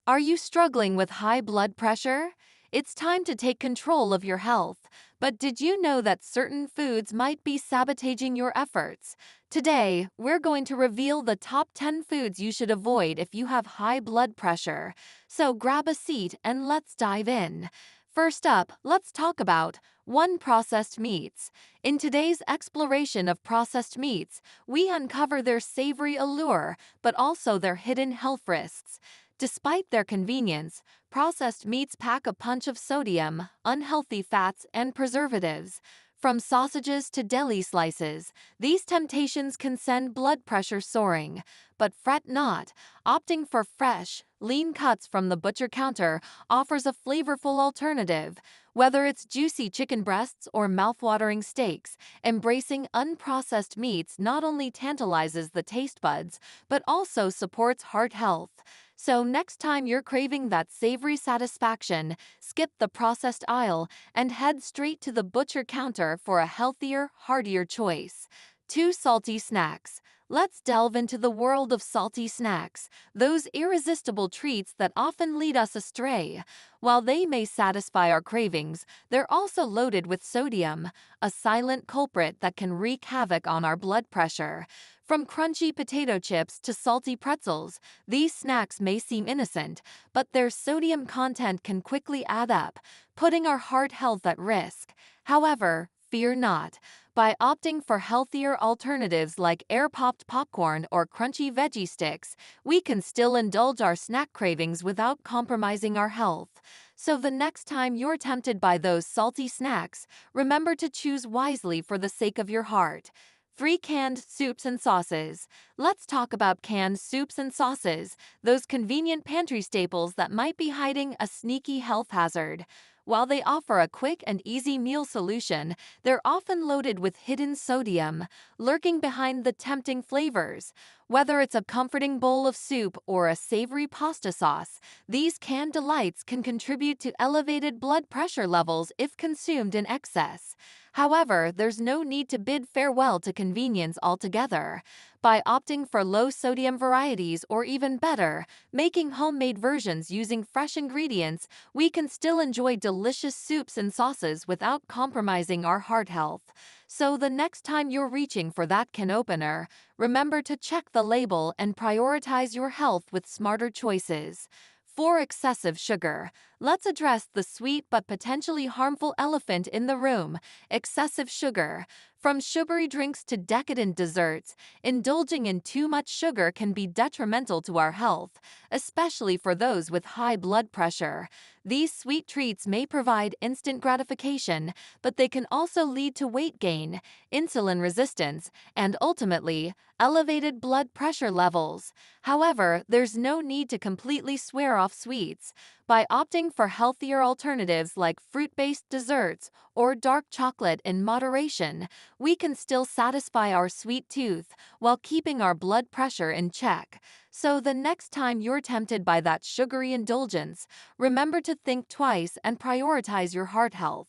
Are you struggling with high blood pressure? It's time to take control of your health. But did you know that certain foods might be sabotaging your efforts? Today, we're going to reveal the top 10 foods you should avoid if you have high blood pressure. So grab a seat and let's dive in. First up, let's talk about 1. Processed meats. In today's exploration of processed meats, we uncover their savory allure, but also their hidden health risks. Despite their convenience, processed meats pack a punch of sodium, unhealthy fats, and preservatives. From sausages to deli slices, these temptations can send blood pressure soaring. But fret not, opting for fresh, lean cuts from the butcher counter offers a flavorful alternative. Whether it's juicy chicken breasts or mouthwatering steaks, embracing unprocessed meats not only tantalizes the taste buds, but also supports heart health. So next time you're craving that savory satisfaction, skip the processed aisle and head straight to the butcher counter for a healthier, heartier choice. 2. Salty snacks. Let's delve into the world of salty snacks, those irresistible treats that often lead us astray. While they may satisfy our cravings, they're also loaded with sodium, a silent culprit that can wreak havoc on our blood pressure. From crunchy potato chips to salty pretzels, these snacks may seem innocent, but their sodium content can quickly add up, putting our heart health at risk. However, fear not. By opting for healthier alternatives like air-popped popcorn or crunchy veggie sticks, we can still indulge our snack cravings without compromising our health. So the next time you're tempted by those salty snacks, remember to choose wisely for the sake of your heart. 3. Canned soups and sauces. Let's talk about canned soups and sauces, those convenient pantry staples that might be hiding a sneaky health hazard. While they offer a quick and easy meal solution, they're often loaded with hidden sodium, lurking behind the tempting flavors. Whether it's a comforting bowl of soup or a savory pasta sauce, these canned delights can contribute to elevated blood pressure levels if consumed in excess. However, there's no need to bid farewell to convenience altogether. By opting for low-sodium varieties or even better, making homemade versions using fresh ingredients, we can still enjoy delicious soups and sauces without compromising our heart health. So the next time you're reaching for that can opener, remember to check the label and prioritize your health with smarter choices. 4. Excessive sugar. Let's address the sweet but potentially harmful elephant in the room: excessive sugar. From sugary drinks to decadent desserts, indulging in too much sugar can be detrimental to our health, especially for those with high blood pressure. These sweet treats may provide instant gratification, but they can also lead to weight gain, insulin resistance, and ultimately, elevated blood pressure levels. However, there's no need to completely swear off sweets. By opting for healthier alternatives like fruit-based desserts or dark chocolate in moderation, we can still satisfy our sweet tooth while keeping our blood pressure in check. So the next time you're tempted by that sugary indulgence, remember to think twice and prioritize your heart health.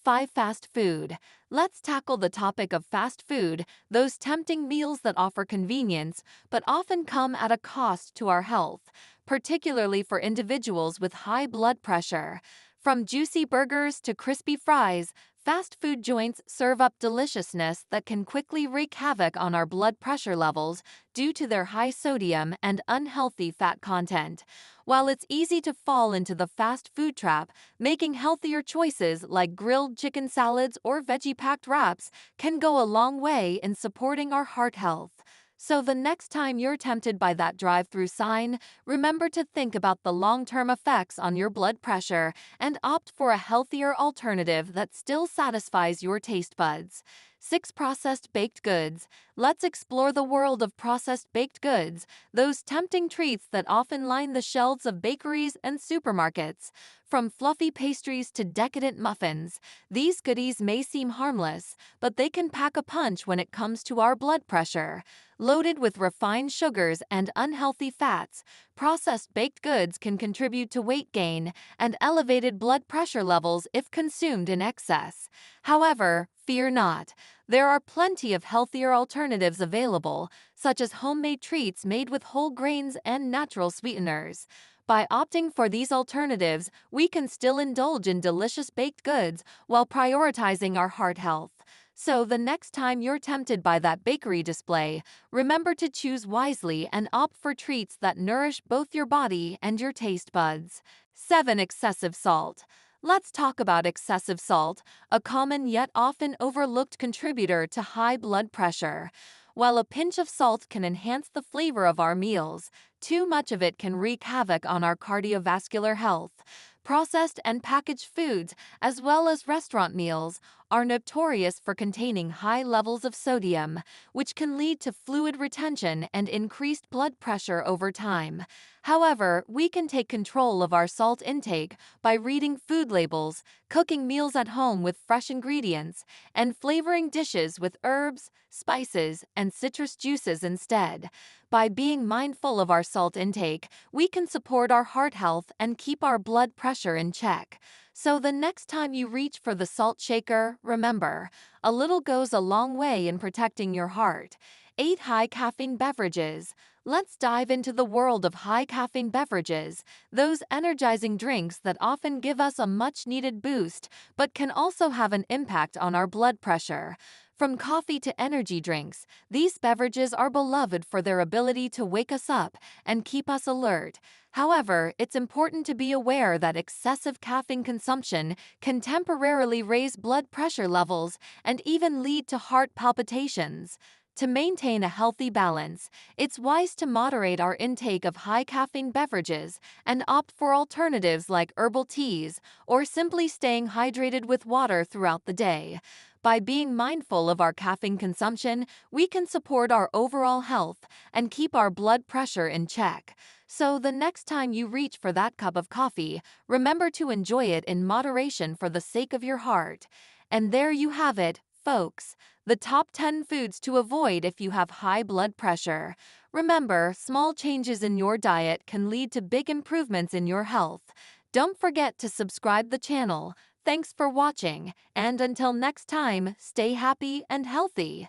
5. Fast food. Let's tackle the topic of fast food, those tempting meals that offer convenience but often come at a cost to our health, particularly for individuals with high blood pressure. From juicy burgers to crispy fries, fast food joints serve up deliciousness that can quickly wreak havoc on our blood pressure levels due to their high sodium and unhealthy fat content. While it's easy to fall into the fast food trap, making healthier choices like grilled chicken salads or veggie-packed wraps can go a long way in supporting our heart health. So the next time you're tempted by that drive-through sign, remember to think about the long-term effects on your blood pressure and opt for a healthier alternative that still satisfies your taste buds. 6. Processed baked goods. Let's explore the world of processed baked goods, those tempting treats that often line the shelves of bakeries and supermarkets. From fluffy pastries to decadent muffins, these goodies may seem harmless, but they can pack a punch when it comes to our blood pressure. Loaded with refined sugars and unhealthy fats, processed baked goods can contribute to weight gain and elevated blood pressure levels if consumed in excess. However, fear not. There are plenty of healthier alternatives available, such as homemade treats made with whole grains and natural sweeteners. By opting for these alternatives, we can still indulge in delicious baked goods while prioritizing our heart health. So, the next time you're tempted by that bakery display, remember to choose wisely and opt for treats that nourish both your body and your taste buds. 7. Excessive salt. Let's talk about excessive salt, a common yet often overlooked contributor to high blood pressure. While a pinch of salt can enhance the flavor of our meals, too much of it can wreak havoc on our cardiovascular health. Processed and packaged foods, as well as restaurant meals, are notorious for containing high levels of sodium, which can lead to fluid retention and increased blood pressure over time. However, we can take control of our salt intake by reading food labels, cooking meals at home with fresh ingredients, and flavoring dishes with herbs, spices, and citrus juices instead. By being mindful of our salt intake, we can support our heart health and keep our blood pressure in check. So the next time you reach for the salt shaker, remember, a little goes a long way in protecting your heart. 8. High caffeine beverages. Let's dive into the world of high caffeine beverages, those energizing drinks that often give us a much-needed boost, but can also have an impact on our blood pressure. From coffee to energy drinks, these beverages are beloved for their ability to wake us up and keep us alert. However, it's important to be aware that excessive caffeine consumption can temporarily raise blood pressure levels and even lead to heart palpitations. To maintain a healthy balance, it's wise to moderate our intake of high caffeine beverages and opt for alternatives like herbal teas or simply staying hydrated with water throughout the day. By being mindful of our caffeine consumption, we can support our overall health and keep our blood pressure in check. So, the next time you reach for that cup of coffee, remember to enjoy it in moderation for the sake of your heart. And there you have it, folks, the top 10 foods to avoid if you have high blood pressure. Remember, small changes in your diet can lead to big improvements in your health. Don't forget to subscribe the channel. Thanks for watching, and until next time, stay happy and healthy.